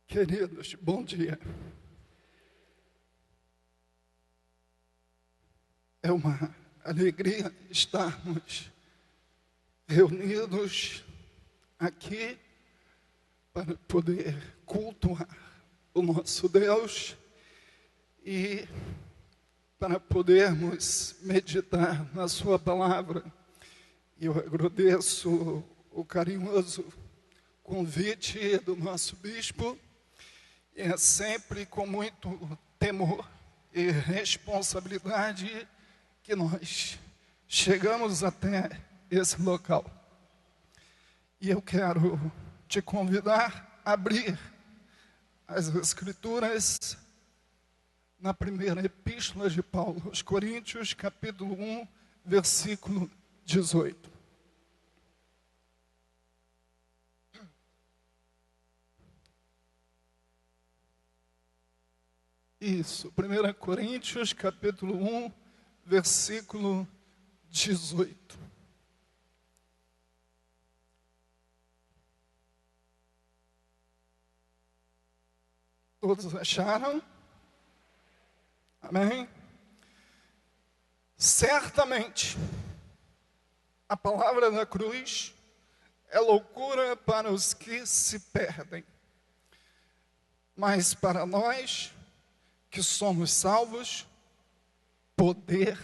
Queridos, bom dia. É uma alegria estarmos reunidos aqui para poder cultuar o nosso Deus e para podermos meditar na sua palavra. E eu agradeço o carinhoso convite do nosso bispo. É sempre com muito temor e responsabilidade que nós chegamos até esse local. E eu quero te convidar a abrir as Escrituras na primeira epístola de Paulo aos Coríntios, capítulo 1, versículo 18. Isso, 1 Coríntios, capítulo 1, versículo 18. Todos acharam? Amém? Certamente, a palavra da cruz é loucura para os que se perdem, mas para nós que somos salvos, poder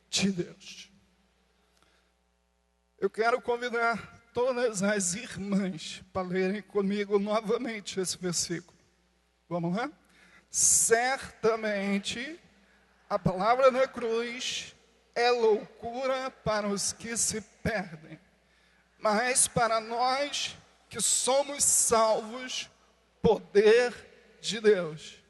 de Deus. Eu quero convidar todas as irmãs para lerem comigo novamente esse versículo. Vamos lá? Certamente, a palavra da cruz é loucura para os que se perdem, mas para nós que somos salvos, poder de Deus.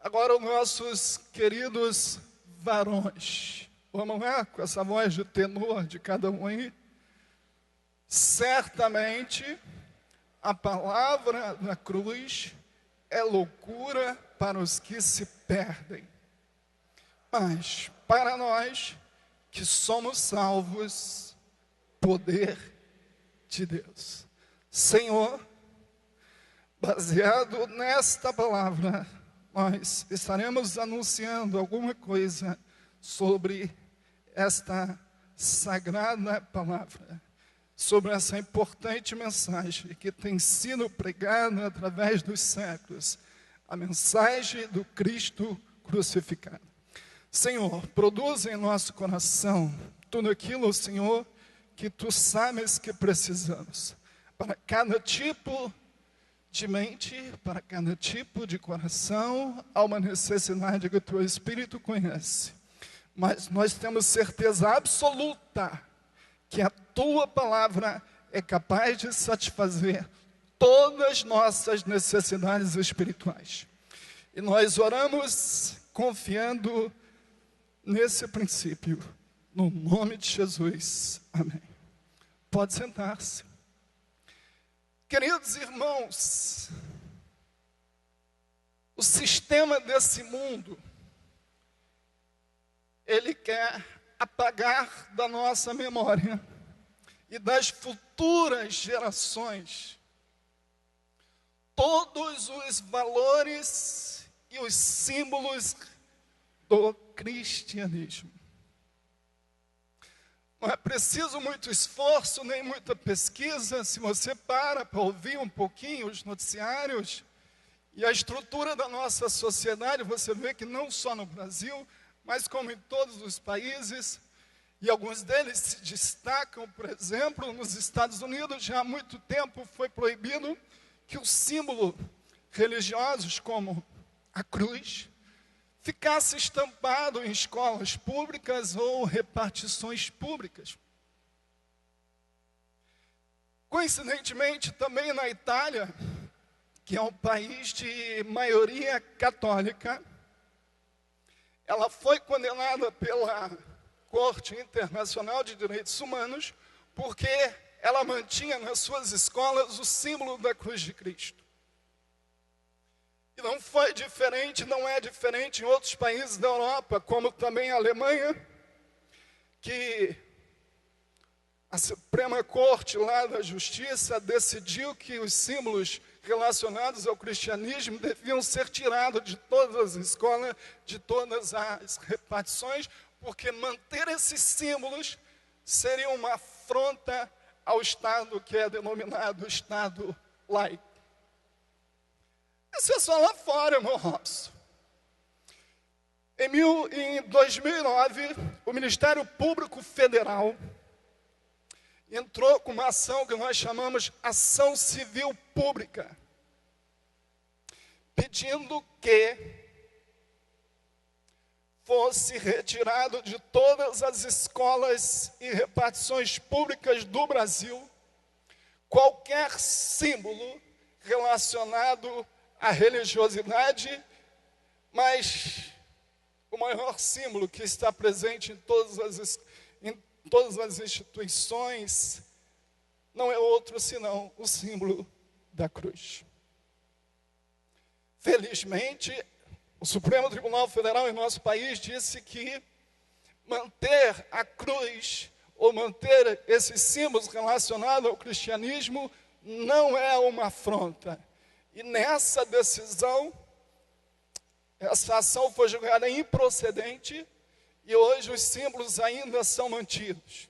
Agora, os nossos queridos varões, vamos lá, com essa voz de tenor de cada um aí. Certamente, a palavra da cruz é loucura para os que se perdem, mas para nós que somos salvos, poder de Deus. Senhor, baseado nesta palavra, nós estaremos anunciando alguma coisa sobre esta sagrada palavra, sobre essa importante mensagem que tem sido pregada através dos séculos, a mensagem do Cristo crucificado. Senhor, produz em nosso coração tudo aquilo, Senhor, que Tu sabes que precisamos, para cada tipo de mente, para cada tipo de coração. Há uma necessidade que o Teu Espírito conhece, mas nós temos certeza absoluta que a Tua palavra é capaz de satisfazer todas as nossas necessidades espirituais. E nós oramos confiando nesse princípio, no nome de Jesus. Amém. Pode sentar-se. Queridos irmãos, o sistema desse mundo, ele quer apagar da nossa memória e das futuras gerações todos os valores e os símbolos do cristianismo. Não é preciso muito esforço, nem muita pesquisa. Se você para ouvir um pouquinho os noticiários e a estrutura da nossa sociedade, você vê que não só no Brasil, mas como em todos os países, e alguns deles se destacam, por exemplo, nos Estados Unidos, já há muito tempo foi proibido que os símbolos religiosos, como a cruz, ficasse estampado em escolas públicas ou repartições públicas. Coincidentemente, também na Itália, que é um país de maioria católica, ela foi condenada pela Corte Internacional de Direitos Humanos porque ela mantinha nas suas escolas o símbolo da cruz de Cristo. E não foi diferente, não é diferente em outros países da Europa, como também a Alemanha, que a Suprema Corte lá da Justiça decidiu que os símbolos relacionados ao cristianismo deviam ser tirados de todas as escolas, de todas as repartições, porque manter esses símbolos seria uma afronta ao Estado que é denominado Estado laico. Isso é só lá fora, irmão Robson. Em 2009, o Ministério Público Federal entrou com uma ação que nós chamamos Ação Civil Pública, pedindo que fosse retirado de todas as escolas e repartições públicas do Brasil qualquer símbolo relacionado à religiosidade, mas o maior símbolo que está presente em todas as instituições não é outro senão o símbolo da cruz. Felizmente, o Supremo Tribunal Federal em nosso país disse que manter a cruz ou manter esses símbolos relacionados ao cristianismo não é uma afronta. E nessa decisão, essa ação foi julgada improcedente e hoje os símbolos ainda são mantidos.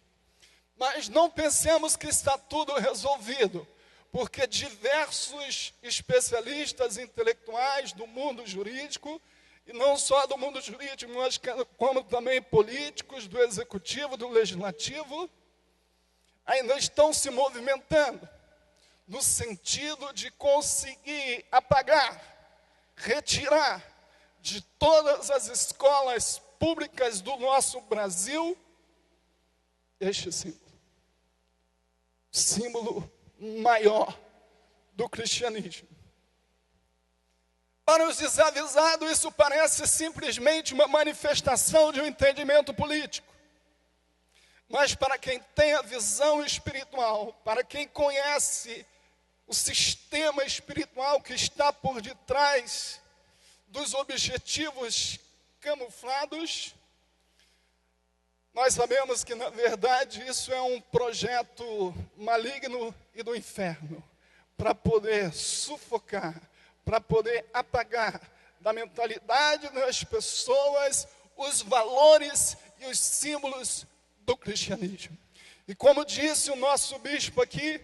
Mas não pensemos que está tudo resolvido, porque diversos especialistas intelectuais do mundo jurídico, e não só do mundo jurídico, mas como também políticos, do executivo, do legislativo, ainda estão se movimentando no sentido de conseguir apagar, retirar de todas as escolas públicas do nosso Brasil este símbolo maior do cristianismo. Para os desavisados, isso parece simplesmente uma manifestação de um entendimento político. Mas para quem tem a visão espiritual, para quem conhece o sistema espiritual que está por detrás dos objetivos camuflados, nós sabemos que, na verdade, isso é um projeto maligno e do inferno, para poder sufocar, para poder apagar da mentalidade das pessoas os valores e os símbolos do cristianismo. E como disse o nosso bispo aqui,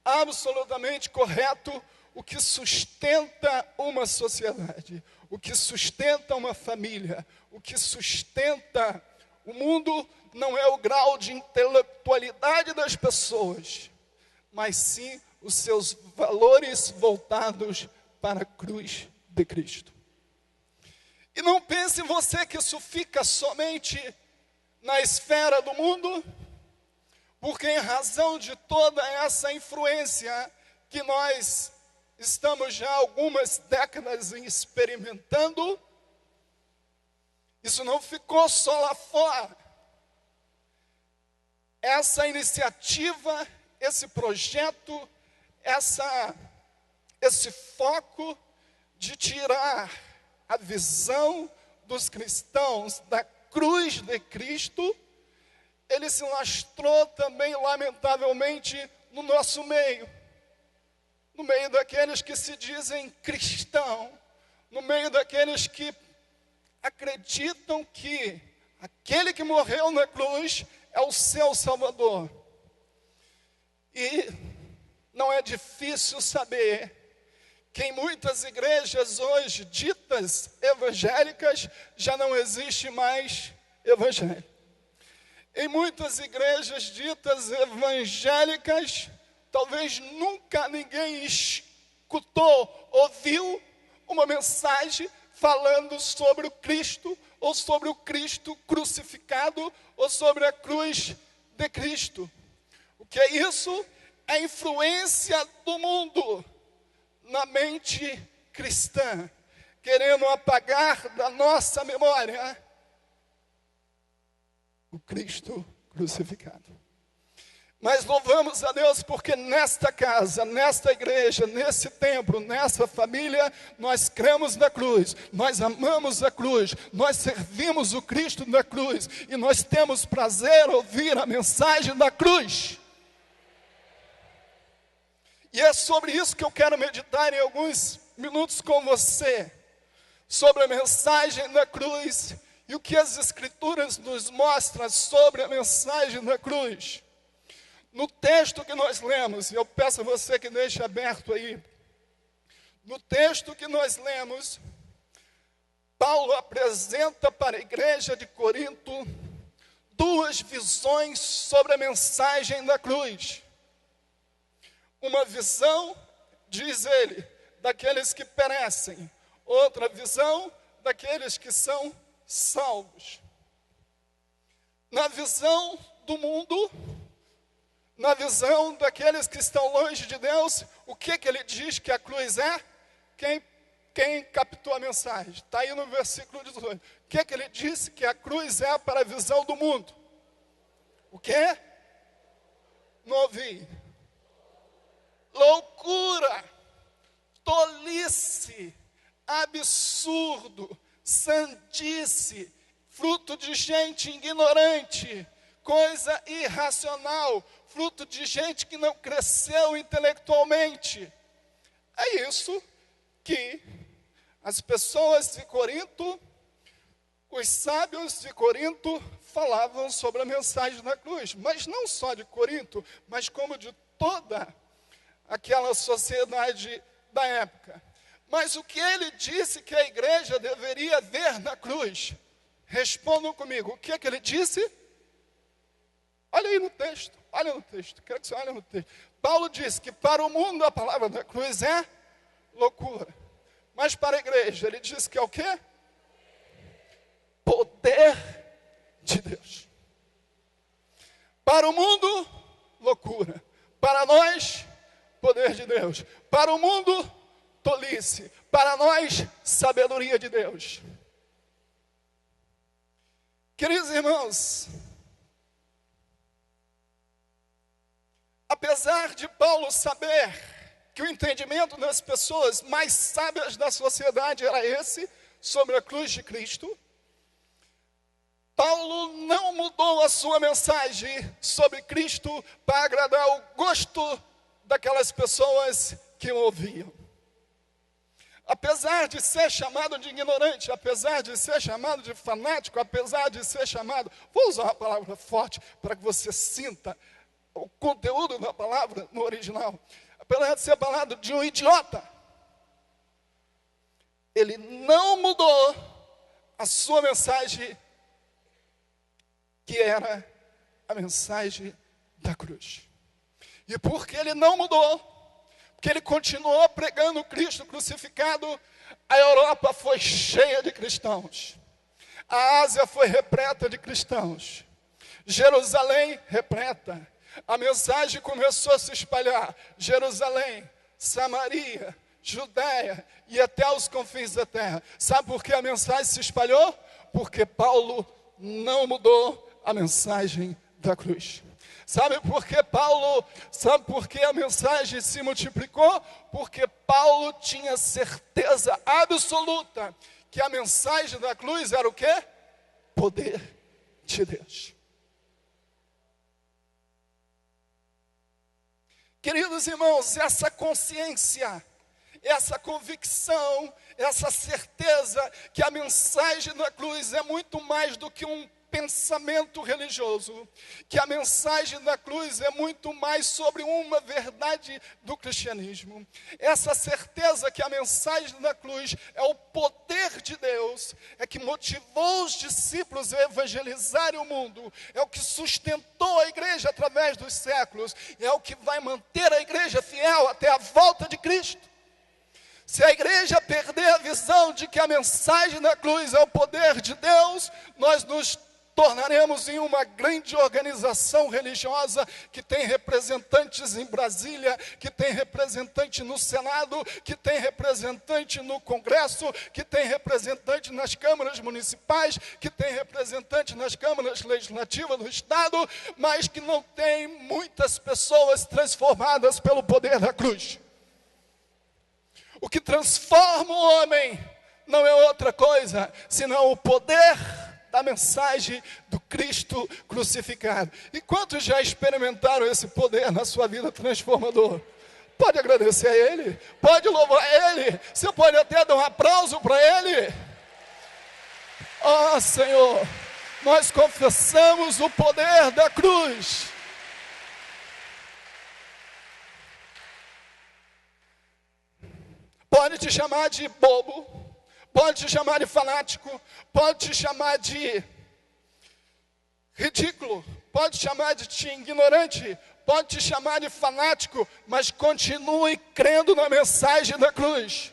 absolutamente correto, o que sustenta uma sociedade, o que sustenta uma família, o que sustenta o mundo não é o grau de intelectualidade das pessoas, mas sim os seus valores voltados para a cruz de Cristo. E não pense você que isso fica somente na esfera do mundo, porque em razão de toda essa influência que nós estamos já há algumas décadas experimentando, isso não ficou só lá fora. Essa iniciativa, esse projeto, esse foco de tirar a visão dos cristãos da cruz de Cristo, ele se lastrou também, lamentavelmente, no nosso meio. No meio daqueles que se dizem cristão, no meio daqueles que acreditam que aquele que morreu na cruz é o seu Salvador. E não é difícil saber que em muitas igrejas hoje, ditas evangélicas, já não existe mais evangelho. Em muitas igrejas ditas evangélicas, talvez nunca ninguém escutou, ouviu uma mensagem falando sobre o Cristo, ou sobre o Cristo crucificado, ou sobre a cruz de Cristo. O que é isso? É a influência do mundo na mente cristã, querendo apagar da nossa memória o Cristo crucificado. Mas louvamos a Deus porque nesta casa, nesta igreja, nesse templo, nessa família, nós cremos na cruz, nós amamos a cruz, nós servimos o Cristo na cruz e nós temos prazer em ouvir a mensagem da cruz. E é sobre isso que eu quero meditar em alguns minutos com você, sobre a mensagem da cruz e o que as Escrituras nos mostram sobre a mensagem da cruz. No texto que nós lemos, e eu peço a você que deixe aberto aí, no texto que nós lemos, Paulo apresenta para a igreja de Corinto duas visões sobre a mensagem da cruz. Uma visão, diz ele, daqueles que perecem. Outra visão, daqueles que são salvos. Na visão do mundo, na visão daqueles que estão longe de Deus, o que ele diz que a cruz é? Quem captou a mensagem? Está aí no versículo 18. O que ele disse que a cruz é para a visão do mundo? O quê? Não ouvi. Loucura, tolice, absurdo, sandice, fruto de gente ignorante, coisa irracional, fruto de gente que não cresceu intelectualmente. É isso que as pessoas de Corinto, os sábios de Corinto, falavam sobre a mensagem da cruz. Mas não só de Corinto, mas como de toda aquela sociedade da época. Mas o que ele disse que a igreja deveria ver na cruz? Respondam comigo, o que ele disse? Olha aí no texto, olha no texto, quero que você olhe no texto. Paulo disse que para o mundo a palavra da cruz é loucura. Mas para a igreja, ele disse que é o quê? Poder de Deus. Para o mundo, loucura. Para nós, poder de Deus. Para o mundo, tolice. Para nós, sabedoria de Deus. Queridos irmãos, apesar de Paulo saber que o entendimento das pessoas mais sábias da sociedade era esse, sobre a cruz de Cristo, Paulo não mudou a sua mensagem sobre Cristo para agradar o gosto daquelas pessoas que o ouviam. Apesar de ser chamado de ignorante, apesar de ser chamado de fanático, apesar de ser chamado, vou usar uma palavra forte para que você sinta o conteúdo da palavra no original, apesar de ser falado de um idiota, ele não mudou a sua mensagem, que era a mensagem da cruz. E porque ele não mudou, porque ele continuou pregando Cristo crucificado, a Europa foi cheia de cristãos, a Ásia foi repleta de cristãos, Jerusalém repleta. A mensagem começou a se espalhar. Jerusalém, Samaria, Judéia e até os confins da terra. Sabe por que a mensagem se espalhou? Porque Paulo não mudou a mensagem da cruz. Sabe por que a mensagem se multiplicou? Porque Paulo tinha certeza absoluta que a mensagem da cruz era o quê? Poder de Deus. Queridos irmãos, essa consciência, essa convicção, essa certeza que a mensagem da cruz é muito mais do que um pensamento religioso, que a mensagem da cruz é muito mais sobre uma verdade do cristianismo. Essa certeza que a mensagem da cruz é o poder de Deus, é que motivou os discípulos a evangelizarem o mundo, é o que sustentou a igreja através dos séculos, é o que vai manter a igreja fiel até a volta de Cristo. Se a igreja perder a visão de que a mensagem da cruz é o poder de Deus, nós nos tornaremos em uma grande organização religiosa que tem representantes em Brasília, que tem representante no Senado, que tem representante no Congresso, que tem representante nas câmaras municipais, que tem representante nas câmaras legislativas do Estado, mas que não tem muitas pessoas transformadas pelo poder da cruz. O que transforma o homem não é outra coisa, senão o poder da mensagem do Cristo crucificado. E quantos já experimentaram esse poder na sua vida transformador? pode agradecer a Ele, pode louvar a Ele, você pode até dar um aplauso para Ele. Ó Senhor, nós confessamos o poder da cruz. Pode te chamar de bobo, pode te chamar de fanático, pode te chamar de ridículo, pode te chamar de ignorante, pode te chamar de fanático, mas continue crendo na mensagem da cruz.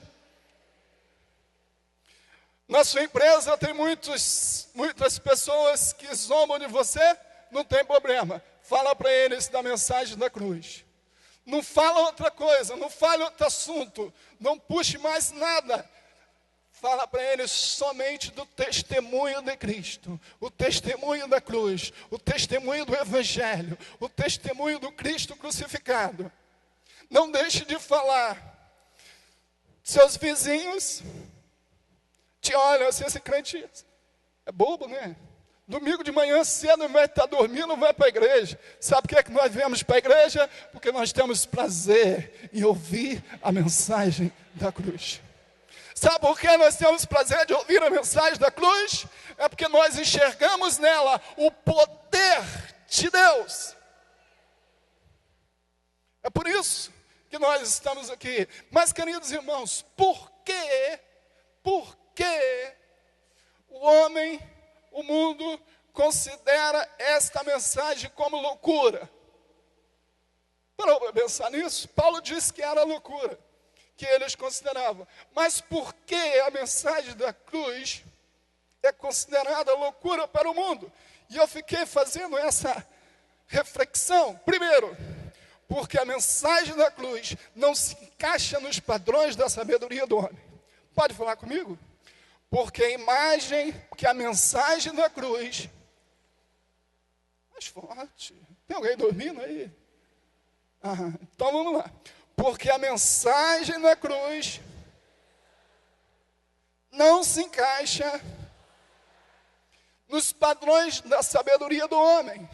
Na sua empresa tem muitas pessoas que zombam de você, não tem problema. Fala para eles da mensagem da cruz. Não fala outra coisa, não fale outro assunto, não puxe mais nada. Fala para eles somente do testemunho de Cristo, o testemunho da cruz, o testemunho do Evangelho, o testemunho do Cristo crucificado. Não deixe de falar. Seus vizinhos te olham assim, esse crente é bobo, né? Domingo de manhã cedo, ao invés de estar dormindo, vai para a igreja. Sabe por que é que nós viemos para a igreja? Porque nós temos prazer em ouvir a mensagem da cruz. Sabe por que nós temos prazer de ouvir a mensagem da cruz? É porque nós enxergamos nela o poder de Deus. É por isso que nós estamos aqui. Mas, queridos irmãos, por que o homem, o mundo, considera esta mensagem como loucura? Parou para pensar nisso? Paulo disse que era loucura, que eles consideravam. Mas por que a mensagem da cruz é considerada loucura para o mundo? E eu fiquei fazendo essa reflexão. Primeiro, porque a mensagem da cruz não se encaixa nos padrões da sabedoria do homem. Pode falar comigo? Porque a imagem, que a mensagem da cruz, mais forte. Tem alguém dormindo aí? Então vamos lá. Porque a mensagem da cruz não se encaixa nos padrões da sabedoria do homem.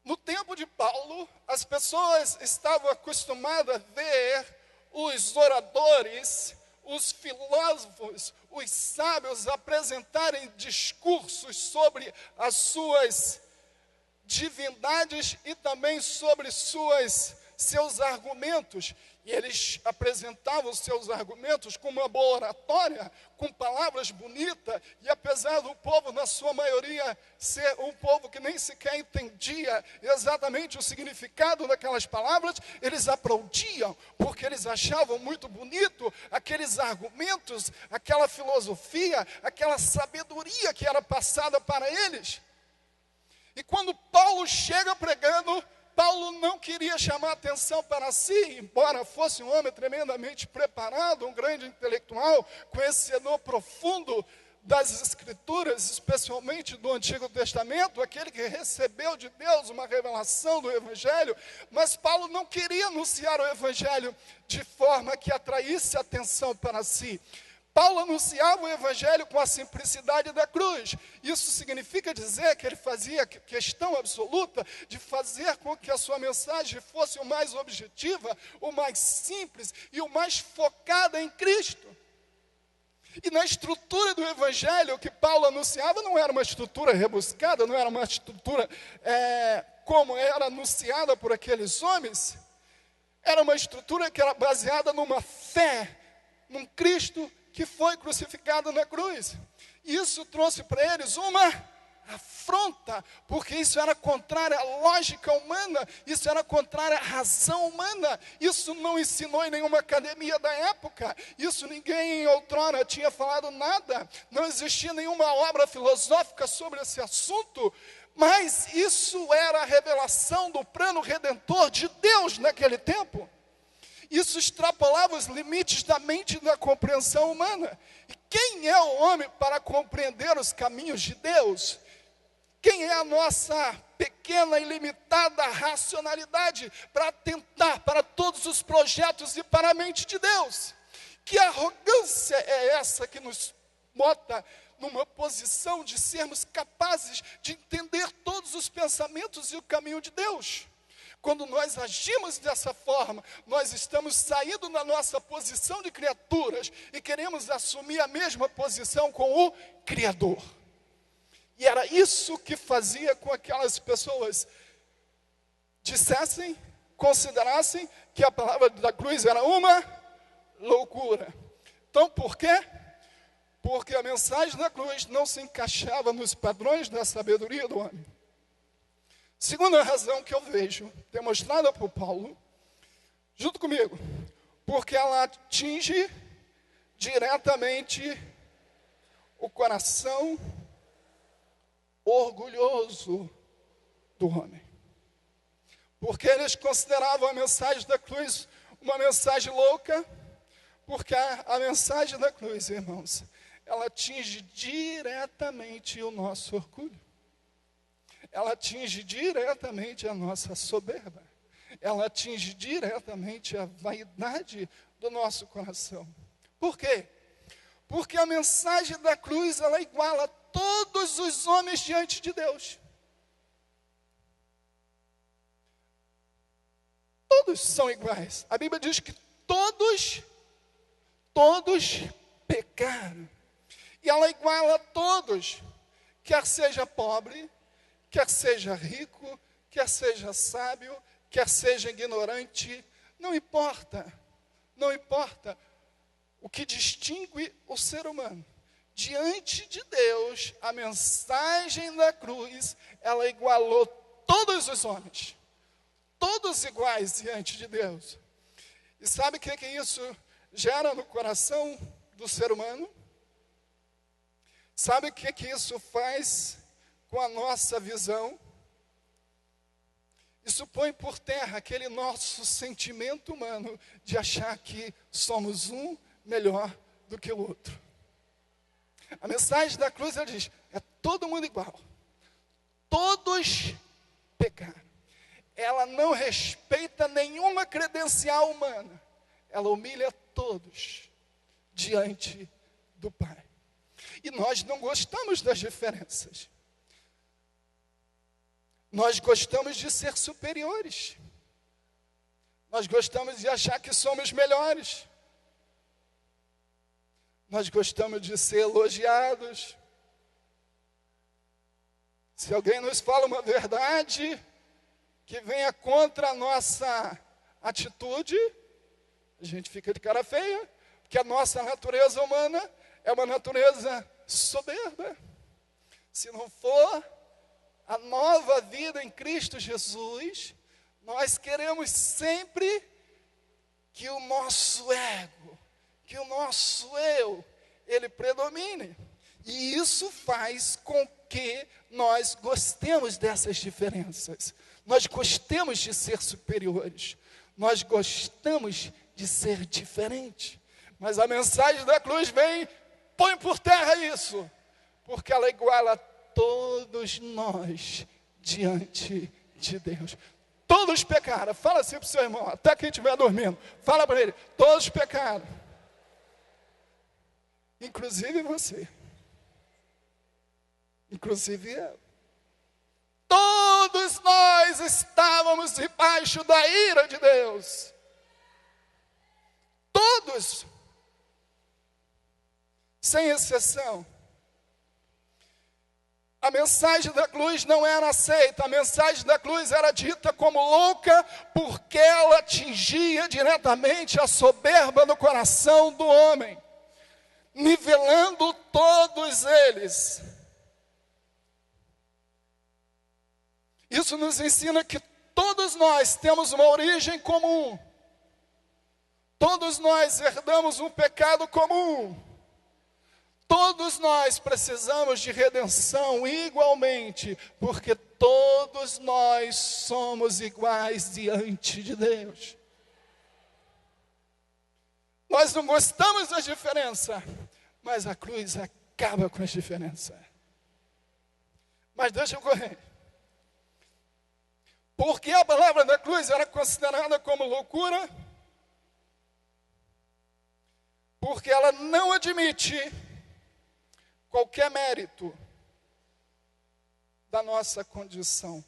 No tempo de Paulo, as pessoas estavam acostumadas a ver os oradores, os filósofos, os sábios apresentarem discursos sobre as suas divindades e também sobre seus argumentos. E eles apresentavam seus argumentos com uma boa oratória, com palavras bonitas, e apesar do povo, na sua maioria, ser um povo que nem sequer entendia exatamente o significado daquelas palavras, eles aplaudiam, porque eles achavam muito bonito aqueles argumentos, aquela filosofia, aquela sabedoria que era passada para eles. E quando Paulo chega pregando, Paulo não queria chamar atenção para si, embora fosse um homem tremendamente preparado, um grande intelectual, conhecedor profundo das Escrituras, especialmente do Antigo Testamento, aquele que recebeu de Deus uma revelação do Evangelho, mas Paulo não queria anunciar o Evangelho de forma que atraísse atenção para si. Paulo anunciava o Evangelho com a simplicidade da cruz. Isso significa dizer que ele fazia questão absoluta de fazer com que a sua mensagem fosse o mais objetiva, o mais simples e o mais focada em Cristo. E na estrutura do Evangelho que Paulo anunciava, não era uma estrutura rebuscada, não era uma estrutura como era anunciada por aqueles homens. Era uma estrutura que era baseada numa fé, num Cristo que foi crucificado na cruz. Isso trouxe para eles uma afronta, porque isso era contrário à lógica humana, isso era contrário à razão humana, isso não ensinou em nenhuma academia da época, isso ninguém outrora tinha falado nada, não existia nenhuma obra filosófica sobre esse assunto, mas isso era a revelação do plano redentor de Deus naquele tempo. Isso extrapolava os limites da mente e da compreensão humana. E quem é o homem para compreender os caminhos de Deus? Quem é a nossa pequena e limitada racionalidade para atentar para todos os projetos e para a mente de Deus? Que arrogância é essa que nos bota numa posição de sermos capazes de entender todos os pensamentos e o caminho de Deus? Quando nós agimos dessa forma, nós estamos saindo da nossa posição de criaturas e queremos assumir a mesma posição com o Criador. E era isso que fazia com que aquelas pessoas dissessem, considerassem que a palavra da cruz era uma loucura. Então, por quê? Porque a mensagem da cruz não se encaixava nos padrões da sabedoria do homem. Segunda razão que eu vejo, demonstrada por Paulo, junto comigo, porque ela atinge diretamente o coração orgulhoso do homem. Porque eles consideravam a mensagem da cruz uma mensagem louca, porque a mensagem da cruz, irmãos, ela atinge diretamente o nosso orgulho. Ela atinge diretamente a nossa soberba. Ela atinge diretamente a vaidade do nosso coração. Por quê? Porque a mensagem da cruz, ela iguala todos os homens diante de Deus. Todos são iguais. A Bíblia diz que todos pecaram. E ela iguala a todos, quer seja pobre, quer seja rico, quer seja sábio, quer seja ignorante, não importa. Não importa. O que distingue o ser humano diante de Deus, a mensagem da cruz, ela igualou todos os homens, todos iguais diante de Deus. E sabe o que isso gera no coração do ser humano? Sabe o que isso faz com a nossa visão? Isso põe por terra aquele nosso sentimento humano de achar que somos um melhor do que o outro. A mensagem da cruz, ela diz, é todo mundo igual. Todos pecaram. Ela não respeita nenhuma credencial humana. Ela humilha todos diante do Pai. E nós não gostamos das diferenças. Nós gostamos de ser superiores. Nós gostamos de achar que somos melhores. Nós gostamos de ser elogiados. Se alguém nos fala uma verdade que venha contra a nossa atitude, a gente fica de cara feia, porque a nossa natureza humana é uma natureza soberba. Se não for a nova vida em Cristo Jesus, nós queremos sempre que o nosso ego, que o nosso eu, ele predomine. E isso faz com que nós gostemos dessas diferenças. Nós gostemos de ser superiores. Nós gostamos de ser diferente. Mas a mensagem da cruz vem, põe por terra isso, porque ela iguala todos nós diante de Deus. Todos pecaram. Fala assim para o seu irmão, até quem estiver dormindo. Fala para ele, todos pecaram. Inclusive você. Inclusive eu. Todos nós estávamos debaixo da ira de Deus. Todos. Sem exceção. A mensagem da cruz não era aceita, a mensagem da cruz era dita como louca, porque ela atingia diretamente a soberba no coração do homem, nivelando todos eles. Isso nos ensina que todos nós temos uma origem comum, todos nós herdamos um pecado comum. Todos nós precisamos de redenção igualmente, porque todos nós somos iguais diante de Deus. Nós não gostamos da diferença, mas a cruz acaba com a diferença. Mas deixa eu correr. Porque a palavra da cruz era considerada como loucura, porque ela não admite qualquer mérito da nossa condição.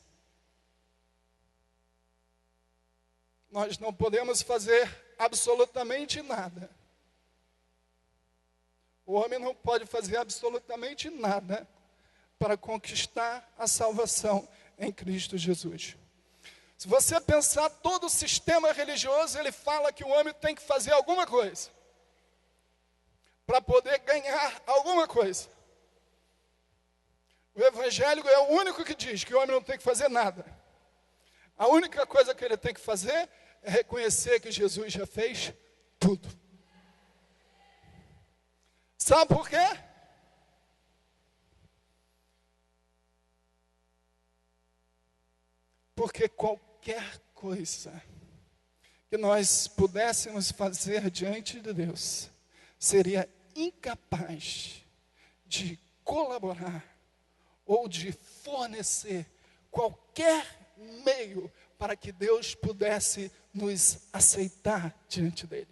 nós não podemos fazer absolutamente nada. O homem não pode fazer absolutamente nada para conquistar a salvação em Cristo Jesus. Se você pensar, todo o sistema religioso, ele fala que o homem tem que fazer alguma coisa para poder ganhar alguma coisa. O Evangelho é o único que diz que o homem não tem que fazer nada. A única coisa que ele tem que fazer é reconhecer que Jesus já fez tudo. Sabe por quê? Porque qualquer coisa que nós pudéssemos fazer diante de Deus seria incapaz de colaborar ou de fornecer qualquer meio para que Deus pudesse nos aceitar diante dele.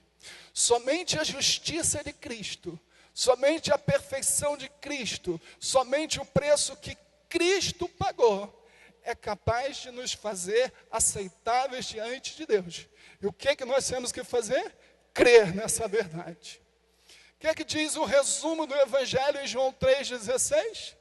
Somente a justiça de Cristo, somente a perfeição de Cristo, somente o preço que Cristo pagou é capaz de nos fazer aceitáveis diante de Deus. E o que nós temos que fazer? Crer nessa verdade. O que diz o resumo do Evangelho em João 3,16?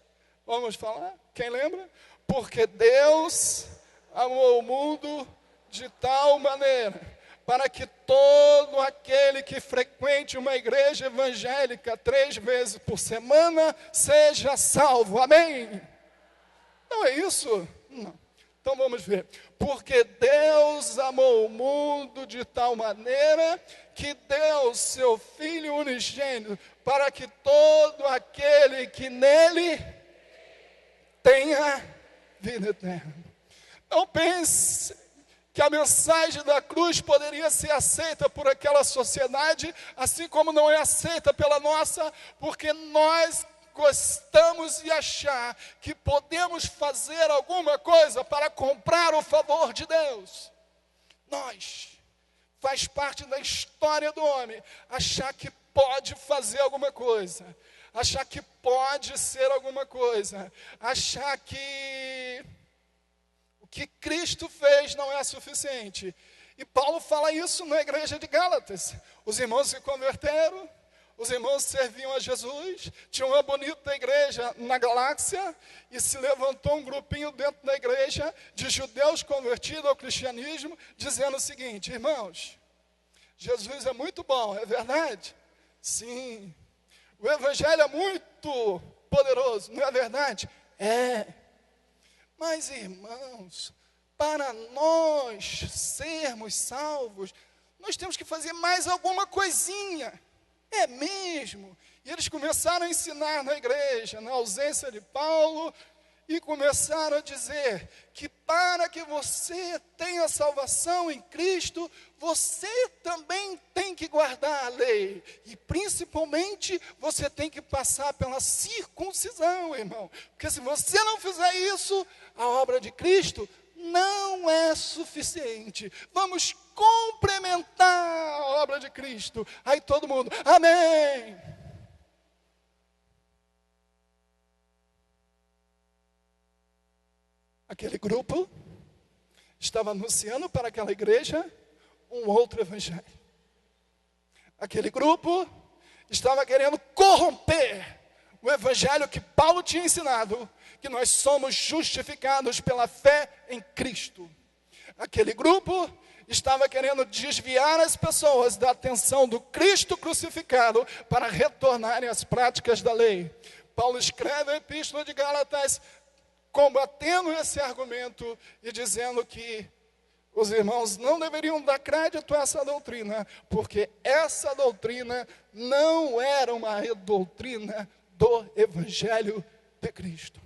Vamos falar? Quem lembra? Porque Deus amou o mundo de tal maneira, para que todo aquele que frequente uma igreja evangélica 3 vezes por semana seja salvo. Amém? Não é isso? Não. Então vamos ver. Porque Deus amou o mundo de tal maneira que deu seu Filho unigênito, para que todo aquele que nele tenha vida eterna. Não pense que a mensagem da cruz poderia ser aceita por aquela sociedade, assim como não é aceita pela nossa, porque nós gostamos de achar que podemos fazer alguma coisa para comprar o favor de Deus. Faz parte da história do homem, achar que pode fazer alguma coisa, achar que pode ser alguma coisa, achar que o que Cristo fez não é suficiente. E Paulo fala isso na igreja de Gálatas. Os irmãos se converteram, os irmãos serviam a Jesus, tinha uma bonita igreja na galáxia, e se levantou um grupinho dentro da igreja de judeus convertidos ao cristianismo, dizendo o seguinte: irmãos, Jesus é muito bom, é verdade? Sim. O Evangelho é muito poderoso, não é verdade? É. Mas, irmãos, para nós sermos salvos, nós temos que fazer mais alguma coisinha. É mesmo? E eles começaram a ensinar na igreja, na ausência de Paulo, e começaram a dizer que para que você tenha salvação em Cristo, você também tem que guardar a lei. E principalmente, você tem que passar pela circuncisão, irmão. Porque se você não fizer isso, a obra de Cristo não é suficiente. Vamos complementar a obra de Cristo. Aí todo mundo, amém. Aquele grupo estava anunciando para aquela igreja um outro evangelho. Aquele grupo estava querendo corromper o evangelho que Paulo tinha ensinado, que nós somos justificados pela fé em Cristo. Aquele grupo estava querendo desviar as pessoas da atenção do Cristo crucificado para retornarem às práticas da lei. Paulo escreve a Epístola de Gálatas combatendo esse argumento e dizendo que os irmãos não deveriam dar crédito a essa doutrina, porque essa doutrina não era uma doutrina do Evangelho de Cristo.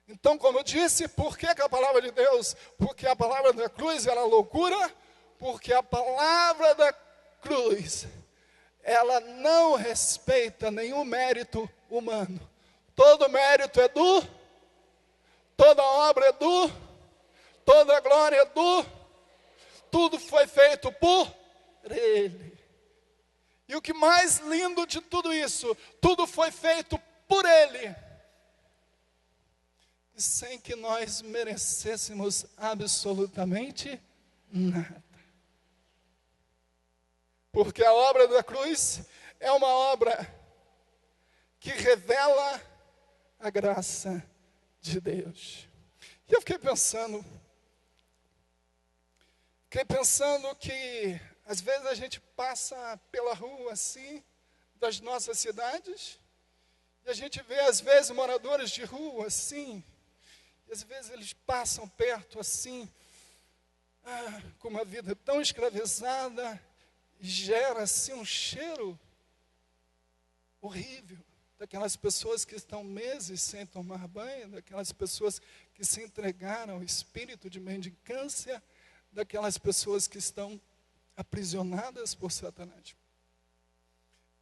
Então, como eu disse, por que a palavra de Deus? Porque a palavra da cruz era loucura, porque a palavra da cruz, ela não respeita nenhum mérito humano. Todo mérito é toda obra é toda glória é tudo foi feito por Ele. E o que mais lindo de tudo isso, tudo foi feito por Ele, sem que nós merecêssemos absolutamente nada. Porque a obra da cruz é uma obra que revela a graça de Deus. E eu fiquei pensando que às vezes a gente passa pela rua assim, das nossas cidades, e a gente vê às vezes moradores de rua assim, e às vezes eles passam perto assim, com uma vida tão escravizada, e gera assim um cheiro horrível, daquelas pessoas que estão meses sem tomar banho, daquelas pessoas que se entregaram ao espírito de mendicância, daquelas pessoas que estão aprisionadas por Satanás.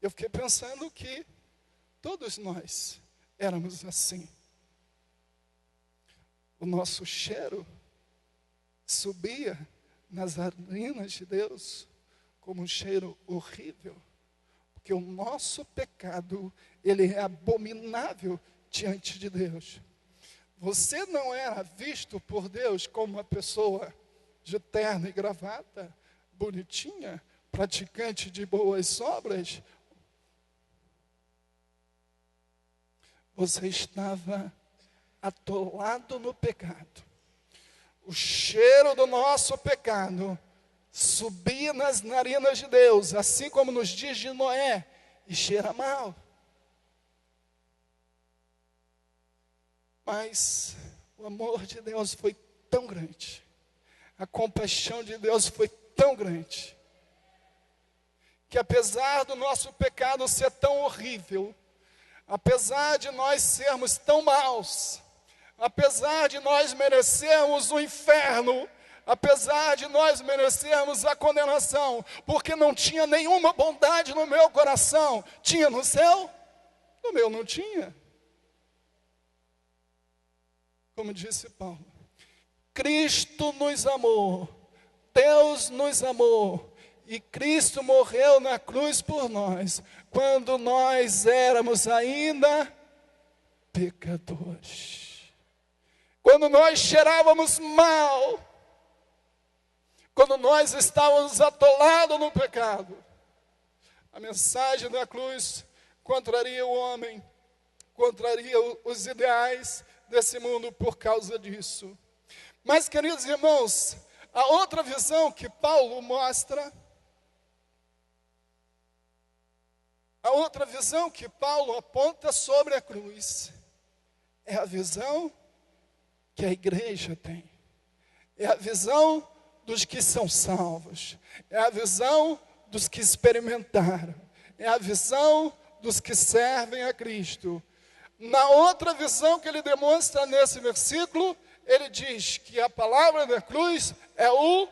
Eu fiquei pensando que todos nós éramos assim. O nosso cheiro subia nas narinas de Deus como um cheiro horrível, porque o nosso pecado, ele é abominável diante de Deus. Você não era visto por Deus como uma pessoa de terno e gravata, bonitinha, praticante de boas obras. Você estava atolado no pecado. O cheiro do nosso pecado subia nas narinas de Deus, assim como nos dias de Noé, e cheira mal. Mas o amor de Deus foi tão grande, a compaixão de Deus foi tão grande, que apesar do nosso pecado ser tão horrível, apesar de nós sermos tão maus, apesar de nós merecermos o inferno, apesar de nós merecermos a condenação, porque não tinha nenhuma bondade no meu coração, tinha no seu? No meu não tinha. Como disse Paulo, Cristo nos amou, Deus nos amou, e Cristo morreu na cruz por nós, quando nós éramos ainda pecadores. Quando nós cheirávamos mal, quando nós estávamos atolados no pecado, a mensagem da cruz contraria o homem, contraria os ideais desse mundo por causa disso. Mas, queridos irmãos, a outra visão que Paulo mostra, a outra visão que Paulo aponta sobre a cruz, é a visão que a igreja tem. É a visão dos que são salvos. É a visão dos que experimentaram. É a visão dos que servem a Cristo. Na outra visão que ele demonstra nesse versículo, ele diz que a palavra da cruz é o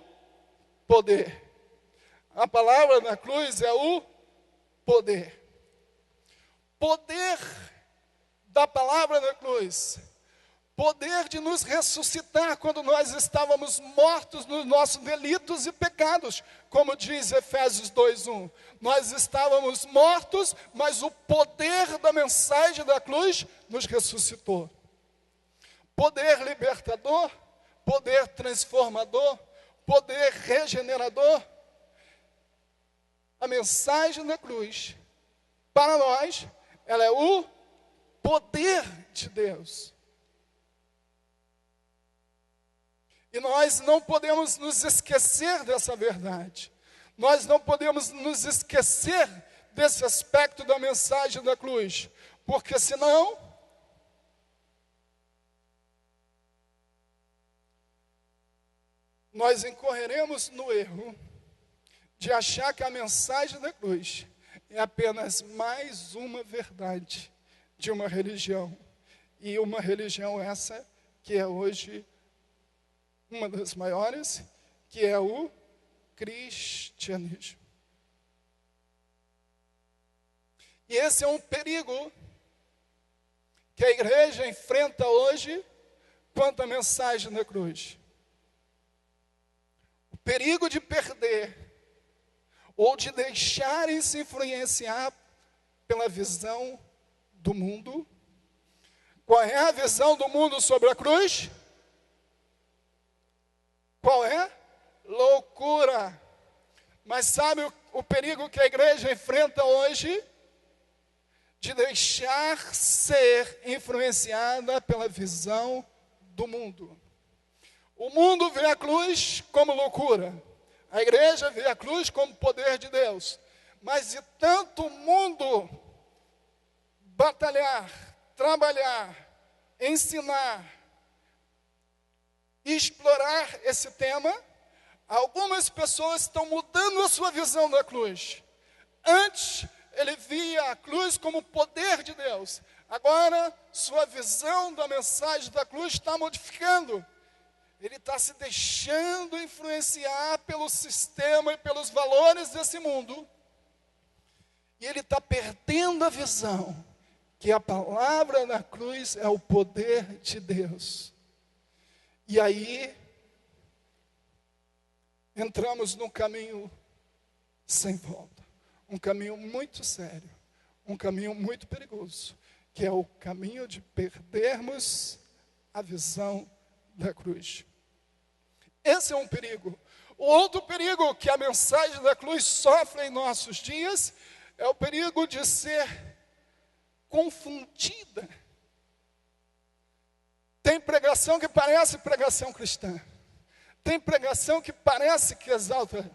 poder. A palavra da cruz é o poder. Poder da palavra da cruz. Poder de nos ressuscitar quando nós estávamos mortos nos nossos delitos e pecados. Como diz Efésios 2:1. Nós estávamos mortos, mas o poder da mensagem da cruz nos ressuscitou. Poder libertador, poder transformador, poder regenerador. A mensagem da cruz, para nós, ela é o poder de Deus. E nós não podemos nos esquecer dessa verdade. Nós não podemos nos esquecer desse aspecto da mensagem da cruz. Porque senão, nós incorreremos no erro de achar que a mensagem da cruz é apenas mais uma verdade de uma religião. E uma religião essa que é hoje uma das maiores, que é o cristianismo. E esse é um perigo que a igreja enfrenta hoje quanto à mensagem da cruz. O perigo de perder ou de deixarem-se influenciar pela visão do mundo. Qual é a visão do mundo sobre a cruz? Qual é? Mas sabe o perigo que a igreja enfrenta hoje? De deixar ser influenciada pela visão do mundo. O mundo vê a cruz como loucura. A igreja vê a cruz como poder de Deus. Mas de tanto o mundo batalhar, trabalhar, ensinar, explorar esse tema, algumas pessoas estão mudando a sua visão da cruz. Antes, ele via a cruz como poder de Deus. Agora, sua visão da mensagem da cruz está modificando. Ele está se deixando influenciar pelo sistema e pelos valores desse mundo. E ele está perdendo a visão que a palavra na cruz é o poder de Deus. E aí, entramos num caminho sem volta. Um caminho muito sério. Um caminho muito perigoso. Que é o caminho de perdermos a visão da cruz. Esse é um perigo. O outro perigo que a mensagem da cruz sofre em nossos dias é o perigo de ser confundida. Tem pregação que parece pregação cristã. Tem pregação que parece que exalta.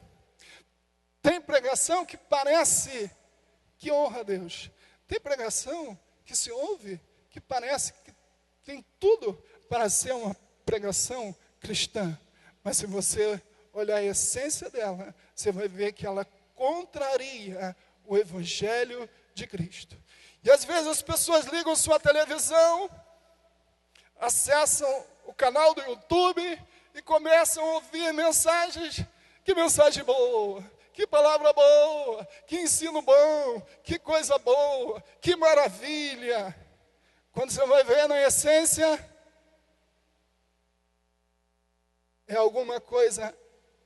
Tem pregação que parece que honra a Deus. Tem pregação que se ouve que parece que tem tudo para ser uma pregação cristã. Mas se você olhar a essência dela, você vai ver que ela contraria o Evangelho de Cristo. E às vezes as pessoas ligam sua televisão, acessam o canal do YouTube e começam a ouvir mensagens. Que mensagem boa, que palavra boa, que ensino bom, que coisa boa, que maravilha. Quando você vai ver na essência, é alguma coisa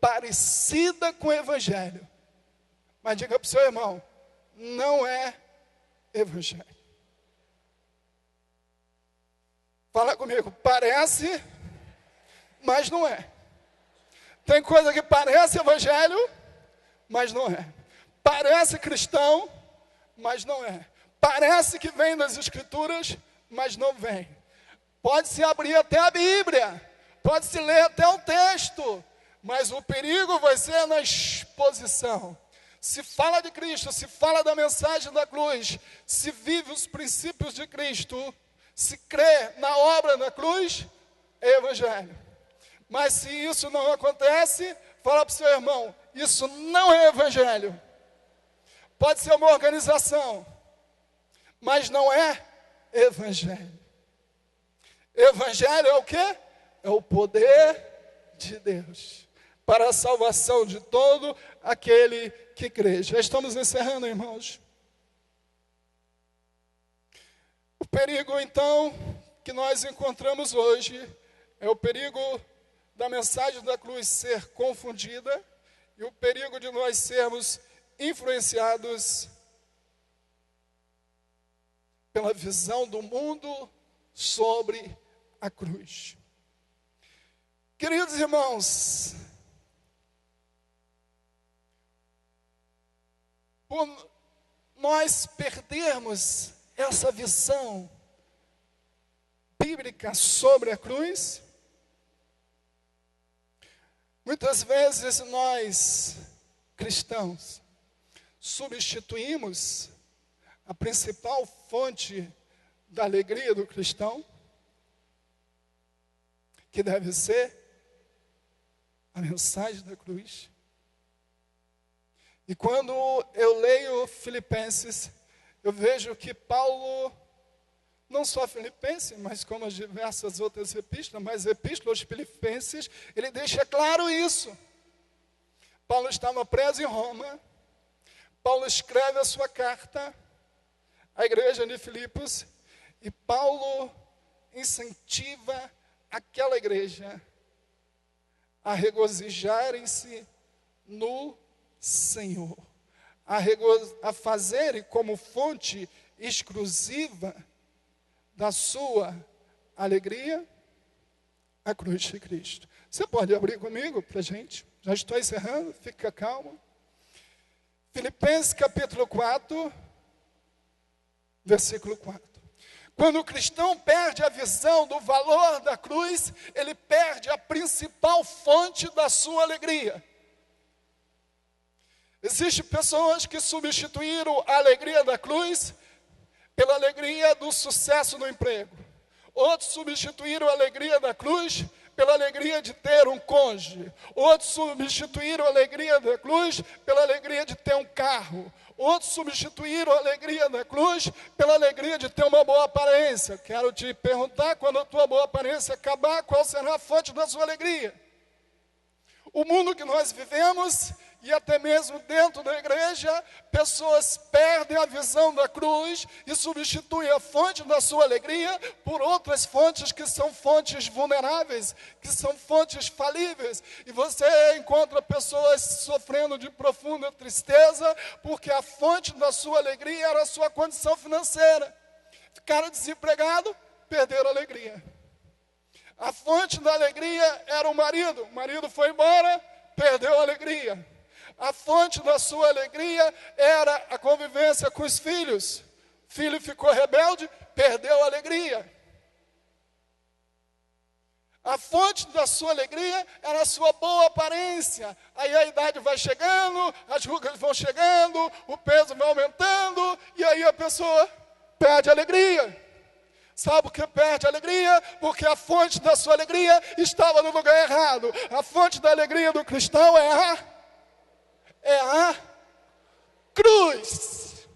parecida com o Evangelho. Mas diga para o seu irmão, não é Evangelho. Fala comigo, parece, mas não é. Tem coisa que parece Evangelho, mas não é. Parece cristão, mas não é. Parece que vem das Escrituras, mas não vem. Pode-se abrir até a Bíblia. Pode-se ler até o texto, mas o perigo vai ser na exposição. Se fala de Cristo, se fala da mensagem da cruz, se vive os princípios de Cristo, se crê na obra da cruz, é Evangelho. Mas se isso não acontece, fala para o seu irmão, isso não é Evangelho. Pode ser uma organização, mas não é Evangelho. Evangelho é o quê? É o poder de Deus para a salvação de todo aquele que crê. Já estamos encerrando, irmãos. O perigo, então, que nós encontramos hoje é o perigo da mensagem da cruz ser confundida e o perigo de nós sermos influenciados pela visão do mundo sobre a cruz. Queridos irmãos, por nós perdermos essa visão bíblica sobre a cruz, muitas vezes nós, cristãos, substituímos a principal fonte da alegria do cristão, que deve ser a mensagem da cruz. E quando eu leio Filipenses, eu vejo que Paulo, não só Filipenses, mas como as diversas outras epístolas, mas a epístola aos Filipenses, ele deixa claro isso. Paulo estava preso em Roma, Paulo escreve a sua carta à igreja de Filipos, e Paulo incentiva aquela igreja a regozijarem-se no Senhor, a fazerem como fonte exclusiva da sua alegria a cruz de Cristo. Você pode abrir comigo para a gente? Já estou encerrando, fica calmo. Filipenses capítulo 4, versículo 4. Quando o cristão perde a visão do valor da cruz, ele perde a principal fonte da sua alegria. Existem pessoas que substituíram a alegria da cruz pela alegria do sucesso no emprego. Outros substituíram a alegria da cruz pela alegria de ter um cônjuge. Outros substituíram a alegria da cruz pela alegria de ter um carro. Outros substituíram a alegria da cruz pela alegria de ter uma boa aparência. Quero te perguntar, quando a tua boa aparência acabar, qual será a fonte da sua alegria? O mundo que nós vivemos, e até mesmo dentro da igreja, pessoas perdem a visão da cruz e substituem a fonte da sua alegria por outras fontes que são fontes vulneráveis, que são fontes falíveis. E você encontra pessoas sofrendo de profunda tristeza, porque a fonte da sua alegria era a sua condição financeira. Ficaram desempregados, perderam a alegria. A fonte da alegria era o marido foi embora, perdeu a alegria. A fonte da sua alegria era a convivência com os filhos. O filho ficou rebelde, perdeu a alegria. A fonte da sua alegria era a sua boa aparência. Aí a idade vai chegando, as rugas vão chegando, o peso vai aumentando, e aí a pessoa perde a alegria. Sabe por que perde a alegria? Porque a fonte da sua alegria estava no lugar errado. A fonte da alegria do cristão é a cruz.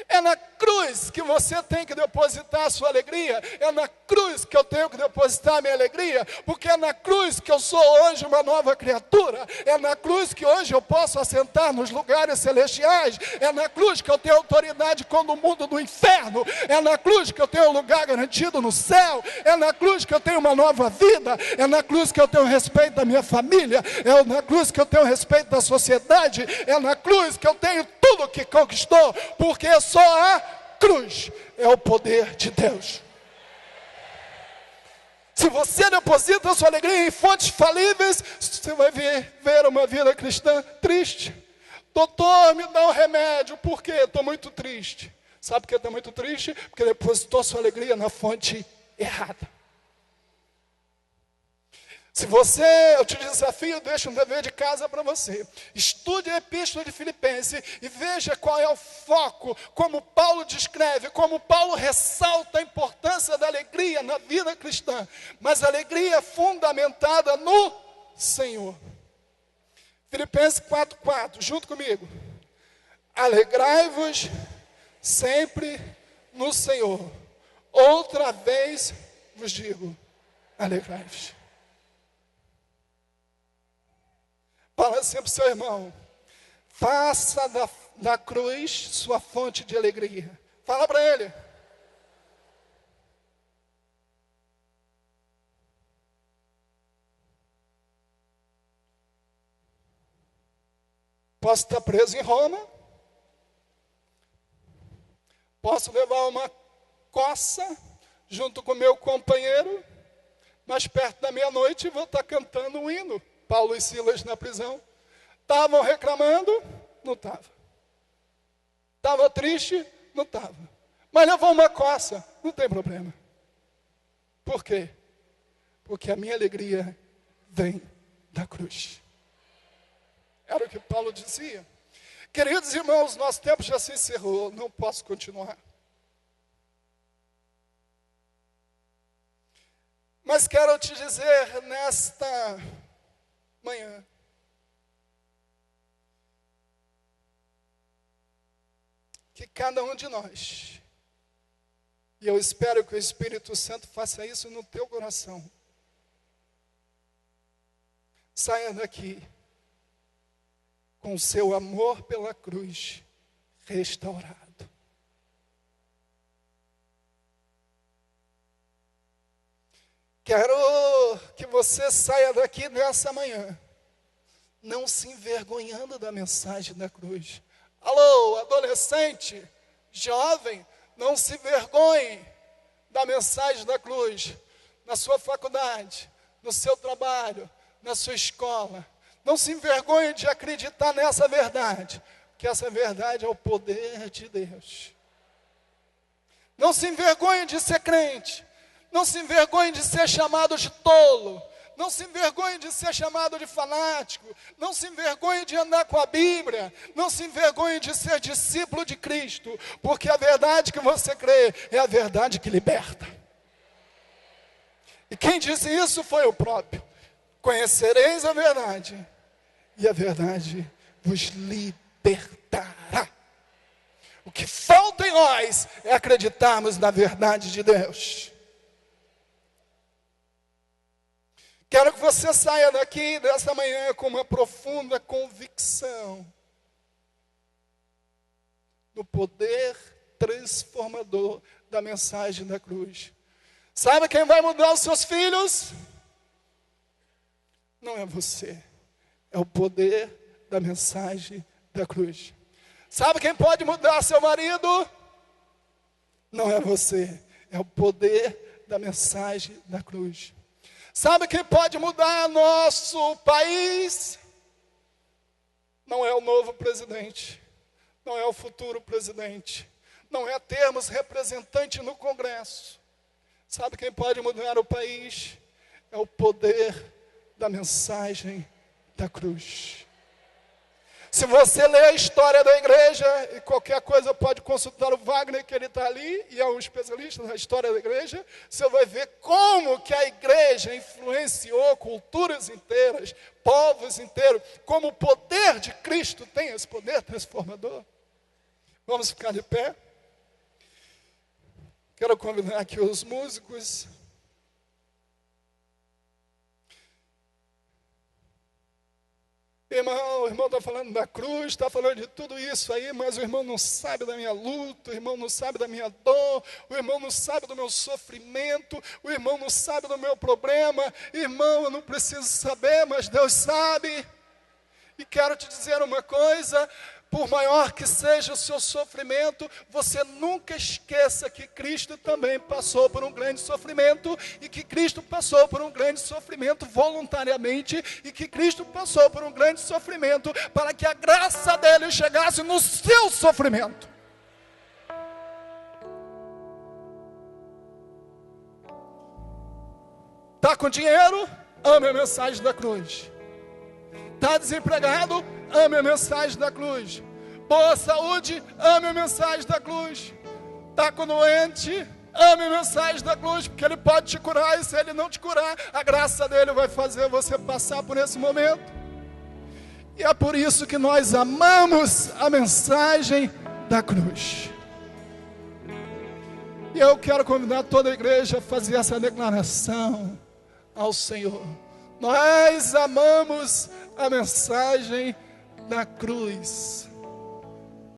É na cruz que você tem que depositar a sua alegria. É na cruz que eu tenho que depositar a minha alegria. Porque é na cruz que eu sou hoje uma nova criatura. É na cruz que hoje eu posso assentar nos lugares celestiais. É na cruz que eu tenho autoridade contra o mundo do inferno. É na cruz que eu tenho um lugar garantido no céu. É na cruz que eu tenho uma nova vida. É na cruz que eu tenho respeito da minha família. É na cruz que eu tenho respeito da sociedade. É na cruz que eu tenho tudo que conquistou. Porque só a cruz é o poder de Deus. Se você deposita a sua alegria em fontes falíveis, você vai ver uma vida cristã triste. Doutor, me dá um remédio. Por quê? Estou muito triste. Sabe por que está muito triste? Porque depositou sua alegria na fonte errada. Se eu te desafio, deixa um dever de casa para você. Estude a Epístola de Filipenses e veja qual é o foco, como Paulo descreve, como Paulo ressalta a importância da alegria na vida cristã. Mas a alegria é fundamentada no Senhor. Filipenses 4:4, junto comigo. Alegrai-vos sempre no Senhor. Outra vez vos digo, alegrai-vos. Fala sempre ao seu irmão, faça da cruz sua fonte de alegria. Fala para ele. Posso estar preso em Roma, posso levar uma coça junto com meu companheiro, mas perto da meia-noite vou estar cantando um hino. Paulo e Silas na prisão. Estavam reclamando? Não estava. Estava triste? Não estava. Mas levou uma coça? Não tem problema. Por quê? Porque a minha alegria vem da cruz. Era o que Paulo dizia. Queridos irmãos, nosso tempo já se encerrou. Não posso continuar. Mas quero te dizer nesta manhã, que cada um de nós, e eu espero que o Espírito Santo faça isso no teu coração, saia daqui com o seu amor pela cruz restaurado. Quero que você saia daqui nessa manhã, não se envergonhando da mensagem da cruz. Alô, adolescente, jovem, não se envergonhe da mensagem da cruz. Na sua faculdade, no seu trabalho, na sua escola. Não se envergonhe de acreditar nessa verdade. que essa verdade é o poder de Deus. Não se envergonhe de ser crente. Não se envergonhe de ser chamado de tolo. Não se envergonhe de ser chamado de fanático. Não se envergonhe de andar com a Bíblia. Não se envergonhe de ser discípulo de Cristo. Porque a verdade que você crê é a verdade que liberta. E quem disse isso foi o próprio. Conhecereis a verdade, e a verdade vos libertará. O que falta em nós é acreditarmos na verdade de Deus. Quero que você saia daqui desta manhã com uma profunda convicção do poder transformador da mensagem da cruz. Sabe quem vai mudar os seus filhos? Não é você, é o poder da mensagem da cruz. Sabe quem pode mudar seu marido? Não é você, é o poder da mensagem da cruz. Sabe quem pode mudar nosso país? Não é o novo presidente, não é o futuro presidente, não é termos representante no Congresso. Sabe quem pode mudar o país? É o poder da mensagem da cruz. Se você ler a história da igreja, e qualquer coisa pode consultar o Wagner, que ele está ali, e é um especialista na história da igreja, você vai ver como que a igreja influenciou culturas inteiras, povos inteiros, como o poder de Cristo tem esse poder transformador. Vamos ficar de pé? Quero convidar aqui os músicos. Irmão, o irmão está falando da cruz, está falando de tudo isso aí, mas o irmão não sabe da minha luta, o irmão não sabe da minha dor, o irmão não sabe do meu sofrimento, o irmão não sabe do meu problema. Irmão, eu não preciso saber, mas Deus sabe. E quero te dizer uma coisa: por maior que seja o seu sofrimento, você nunca esqueça que Cristo também passou por um grande sofrimento, e que Cristo passou por um grande sofrimento voluntariamente, e que Cristo passou por um grande sofrimento para que a graça dele chegasse no seu sofrimento. Está com dinheiro? Ame a mensagem da cruz. Está desempregado? Ame a mensagem da cruz. Boa saúde? Ame a mensagem da cruz. Está com doente? Ame a mensagem da cruz, porque Ele pode te curar, e se Ele não te curar, a graça dEle vai fazer você passar por esse momento. E é por isso que nós amamos a mensagem da cruz. E eu quero convidar toda a igreja a fazer essa declaração ao Senhor. Nós amamos a mensagem da cruz.